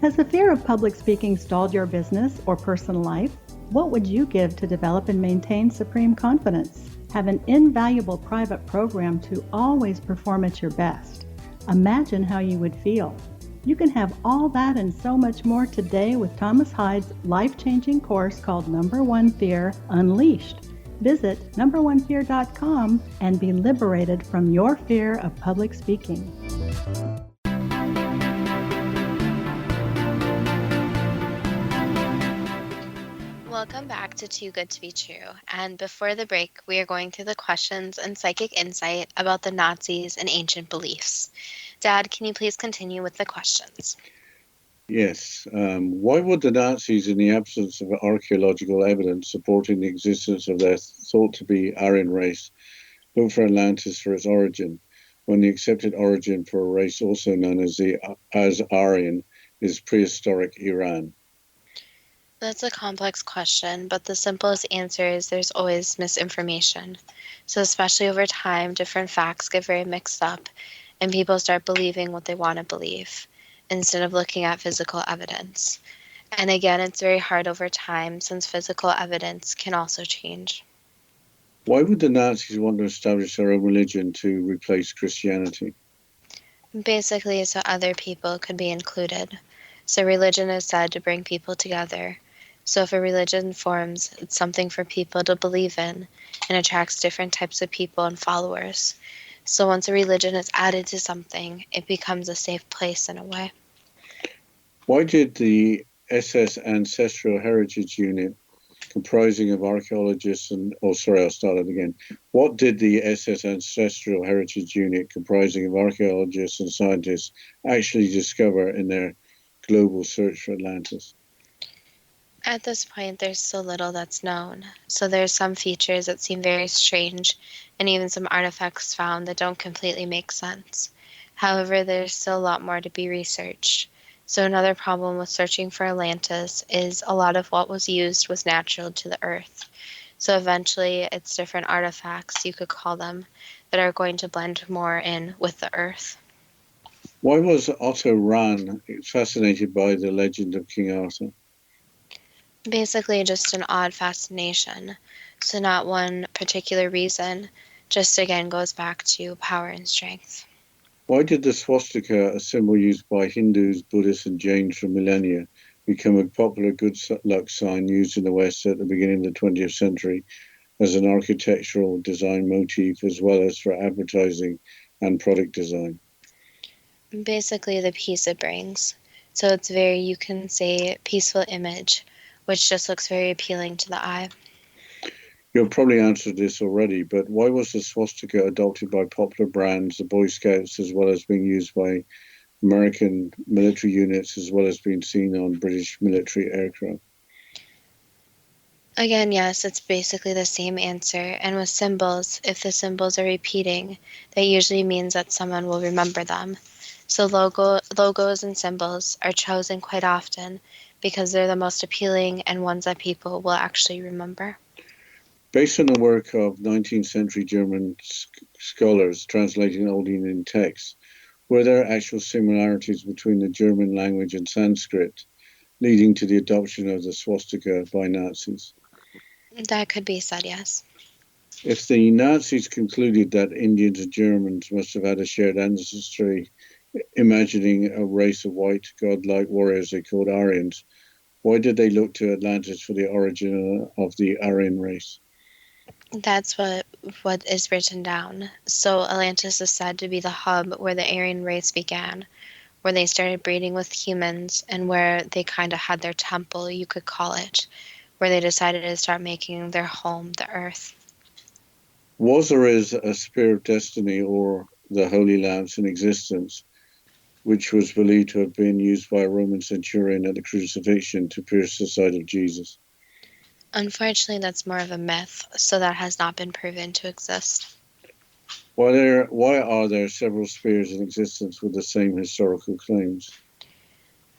Has the fear of public speaking stalled your business or personal life? What would you give to develop and maintain supreme confidence? Have an invaluable private program to always perform at your best. Imagine how you would feel. You can have all that and so much more today with Thomas Hides' life-changing course called Number One Fear Unleashed. Visit numberonefear.com and be liberated from your fear of public speaking. Welcome back to Too Good to Be True. And before the break, we are going through the questions and psychic insight about the Nazis and ancient beliefs. Dad, can you please continue with the questions? Yes. Why would the Nazis, in the absence of archaeological evidence supporting the existence of their thought-to-be Aryan race, look for Atlantis for its origin, when the accepted origin for a race also known as Aryan is prehistoric Iran? That's a complex question, but the simplest answer is there's always misinformation. So especially over time, different facts get very mixed up, and people start believing what they want to believe instead of looking at physical evidence. And again, it's very hard over time since physical evidence can also change. Why would the Nazis want to establish their own religion to replace Christianity? Basically, so other people could be included. So religion is said to bring people together. So if a religion forms, it's something for people to believe in and attracts different types of people and followers. So once a religion is added to something, it becomes a safe place in a way. Why did the SS Ancestral Heritage Unit, comprising of archaeologists and... Oh, sorry, I'll start it again. What did the SS Ancestral Heritage Unit, comprising of archaeologists and scientists, actually discover in their global search for Atlantis? At this point, there's so little that's known. So there's some features that seem very strange, and even some artifacts found that don't completely make sense. However, there's still a lot more to be researched. So another problem with searching for Atlantis is a lot of what was used was natural to the Earth. So eventually, it's different artifacts, you could call them, that are going to blend more in with the Earth. Why was Otto Rahn fascinated by the legend of King Arthur? Basically, just an odd fascination. So not one particular reason, just again goes back to power and strength. Why did the swastika, a symbol used by Hindus, Buddhists, and Jains for millennia, become a popular good luck sign used in the West at the beginning of the 20th century as an architectural design motif as well as for advertising and product design? Basically, the peace it brings. So it's very, you can say, peaceful image, which just looks very appealing to the eye. You've probably answered this already, but why was the swastika adopted by popular brands, the Boy Scouts, as well as being used by American military units, as well as being seen on British military aircraft? Again, yes, it's basically the same answer. And with symbols, if the symbols are repeating, that usually means that someone will remember them. So logos and symbols are chosen quite often because they're the most appealing and ones that people will actually remember. Based on the work of 19th century German scholars translating Old Indian texts, were there actual similarities between the German language and Sanskrit, leading to the adoption of the swastika by Nazis? That could be said, yes. If the Nazis concluded that Indians and Germans must have had a shared ancestry, imagining a race of white, godlike warriors they called Aryans, why did they look to Atlantis for the origin of the Aryan race? That's what is written down. So Atlantis is said to be the hub where the Aryan race began, where they started breeding with humans, and where they kind of had their temple, you could call it, where they decided to start making their home, the Earth. Was or is a spear of destiny, or the holy lance, in existence, which was believed to have been used by a Roman centurion at the crucifixion to pierce the side of Jesus? Unfortunately, that's more of a myth, so that has not been proven to exist. Why are there several spears in existence with the same historical claims?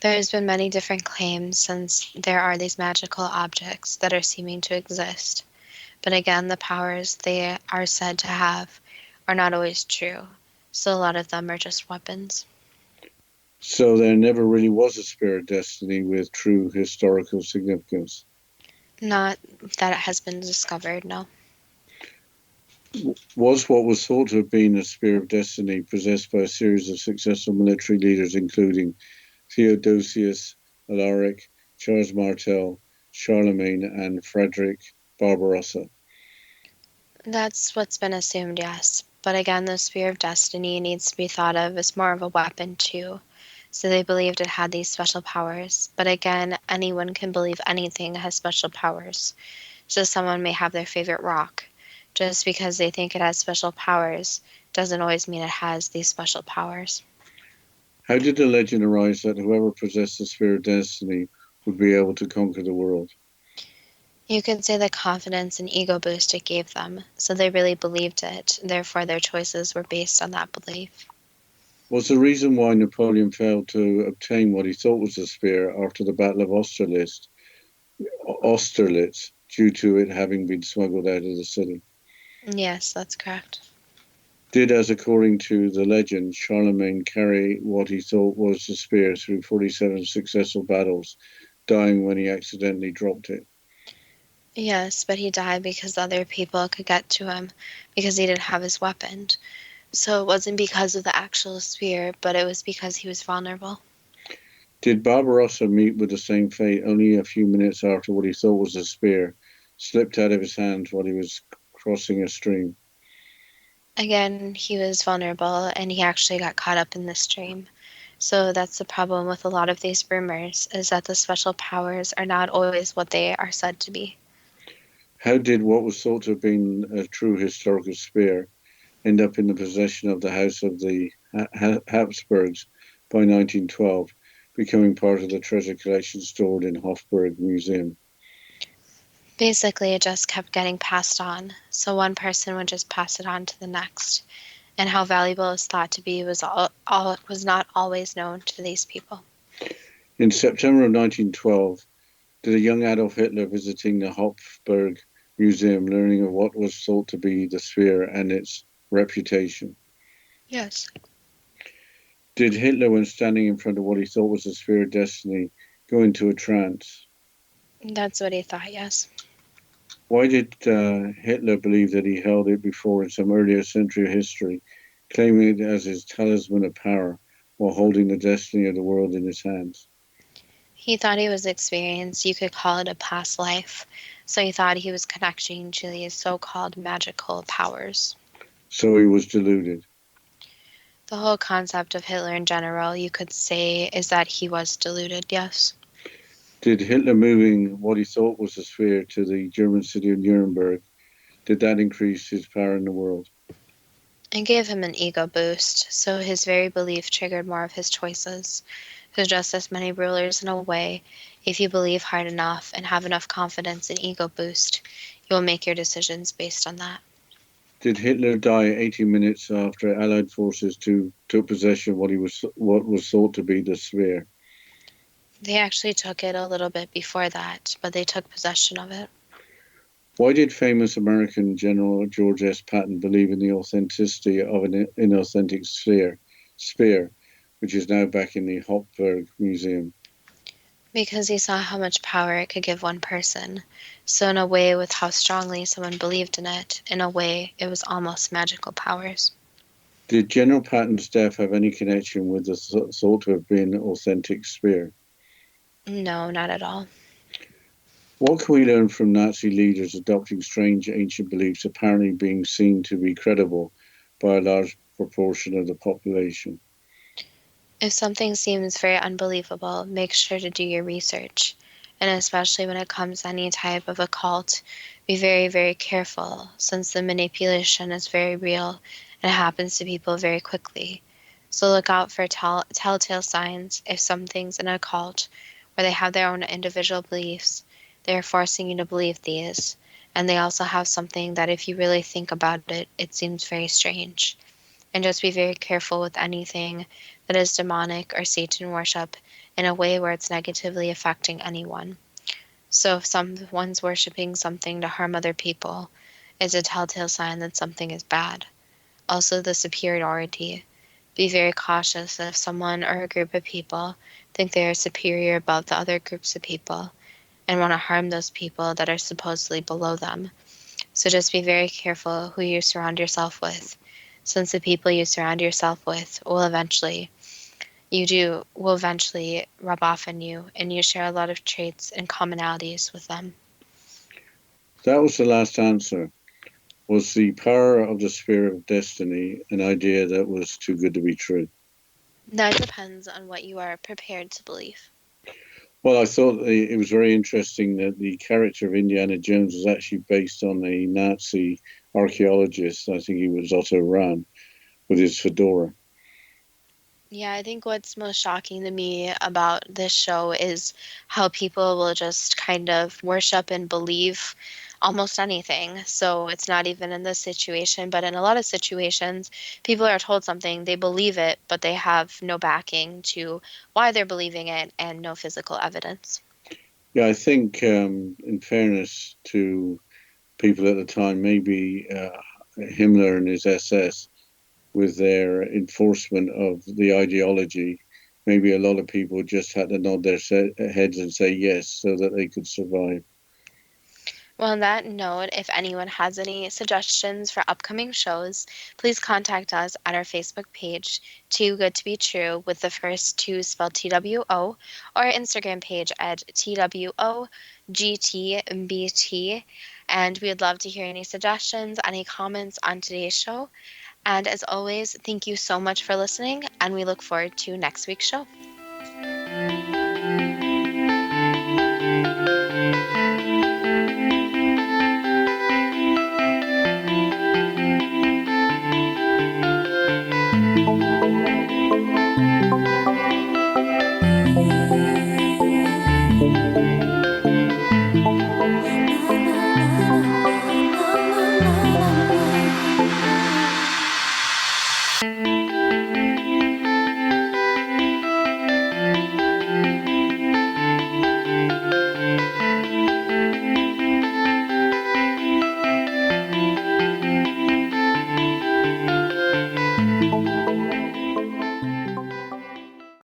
There's been many different claims since there are these magical objects that are seeming to exist. But again, the powers they are said to have are not always true, so a lot of them are just weapons. So there never really was a spear of destiny with true historical significance? Not that it has been discovered, no. Was what was thought to have been a spear of destiny possessed by a series of successful military leaders, including Theodosius, Alaric, Charles Martel, Charlemagne, and Frederick Barbarossa? That's what's been assumed, yes. But again, the spear of destiny needs to be thought of as more of a weapon, too. So they believed it had these special powers. But again, anyone can believe anything has special powers. So someone may have their favorite rock. Just because they think it has special powers doesn't always mean it has these special powers. How did the legend arise that whoever possessed the spear of destiny would be able to conquer the world? You could say the confidence and ego boost it gave them, so they really believed it, therefore their choices were based on that belief. Was the reason why Napoleon failed to obtain what he thought was a spear after the Battle of Austerlitz due to it having been smuggled out of the city? Yes, that's correct. Did, as according to the legend, Charlemagne carry what he thought was the spear through 47 successful battles, dying when he accidentally dropped it? Yes, but he died because other people could get to him, because he didn't have his weapon. So it wasn't because of the actual spear, but it was because he was vulnerable. Did Barbarossa meet with the same fate only a few minutes after what he thought was a spear slipped out of his hands while he was crossing a stream? Again, he was vulnerable and he actually got caught up in the stream. So that's the problem with a lot of these rumors, is that the special powers are not always what they are said to be. How did what was thought to have been a true historical spear end up in the possession of the House of the Habsburgs by 1912, becoming part of the treasure collection stored in Hofburg Museum? Basically, it just kept getting passed on. So one person would just pass it on to the next. And how valuable it was thought to be was not always known to these people. In September of 1912, did a young Adolf Hitler visiting the Hofburg Museum learning of what was thought to be the sphere and its reputation? Yes. Did Hitler, when standing in front of what he thought was the sphere of destiny, go into a trance? That's what he thought, yes. Why did Hitler believe that he held it before in some earlier century of history, claiming it as his talisman of power while holding the destiny of the world in his hands? He thought he was experienced. You could call it a past life. So he thought he was connecting to these so-called magical powers. So he was deluded. The whole concept of Hitler in general, you could say, is that he was deluded, yes. Did Hitler moving what he thought was a sphere to the German city of Nuremberg, did that increase his power in the world? It gave him an ego boost, so his very belief triggered more of his choices. So just as many rulers in a way, if you believe hard enough and have enough confidence and ego boost, you will make your decisions based on that. Did Hitler die 18 minutes after Allied forces took possession of what was thought to be the sphere? They actually took it a little bit before that, but they took possession of it. Why did famous American General George S. Patton believe in the authenticity of an inauthentic spear, which is now back in the Hofburg Museum? Because he saw how much power it could give one person. So in a way, with how strongly someone believed in it, in a way, it was almost magical powers. Did General Patton's death have any connection with the thought to have been authentic spear? No, not at all. What can we learn from Nazi leaders adopting strange ancient beliefs apparently being seen to be credible by a large proportion of the population? If something seems very unbelievable, make sure to do your research. And especially when it comes to any type of occult, be very, very careful, since the manipulation is very real and it happens to people very quickly. So look out for telltale signs if something's in a cult where they have their own individual beliefs. They're forcing you to believe these. And they also have something that if you really think about it, it seems very strange. And just be very careful with anything that is demonic or Satan worship in a way where it's negatively affecting anyone. So if someone's worshiping something to harm other people, it's a telltale sign that something is bad. Also the superiority. Be very cautious that if someone or a group of people think they are superior above the other groups of people and want to harm those people that are supposedly below them. So just be very careful who you surround yourself with, since the people you surround yourself with will eventually rub off on you, and you share a lot of traits and commonalities with them. That was the last answer. Was the power of the sphere of destiny an idea that was too good to be true? That depends on what you are prepared to believe. Well, I thought it was very interesting that the character of Indiana Jones was actually based on a Nazi archaeologist. I think he was Otto Rahn, with his fedora. Yeah, I think what's most shocking to me about this show is how people will just kind of worship and believe almost anything. So it's not even in this situation, but in a lot of situations, people are told something, they believe it, but they have no backing to why they're believing it and no physical evidence. Yeah, I think in fairness to people at the time, maybe Himmler and his SS, with their enforcement of the ideology, maybe a lot of people just had to nod their heads and say yes so that they could survive. Well, on that note, if anyone has any suggestions for upcoming shows, please contact us at our Facebook page, Too Good to Be True, with the first two spelled TWO, or our Instagram page at TWOGTBT. And we would love to hear any suggestions, any comments on today's show. And as always, thank you so much for listening, and we look forward to next week's show.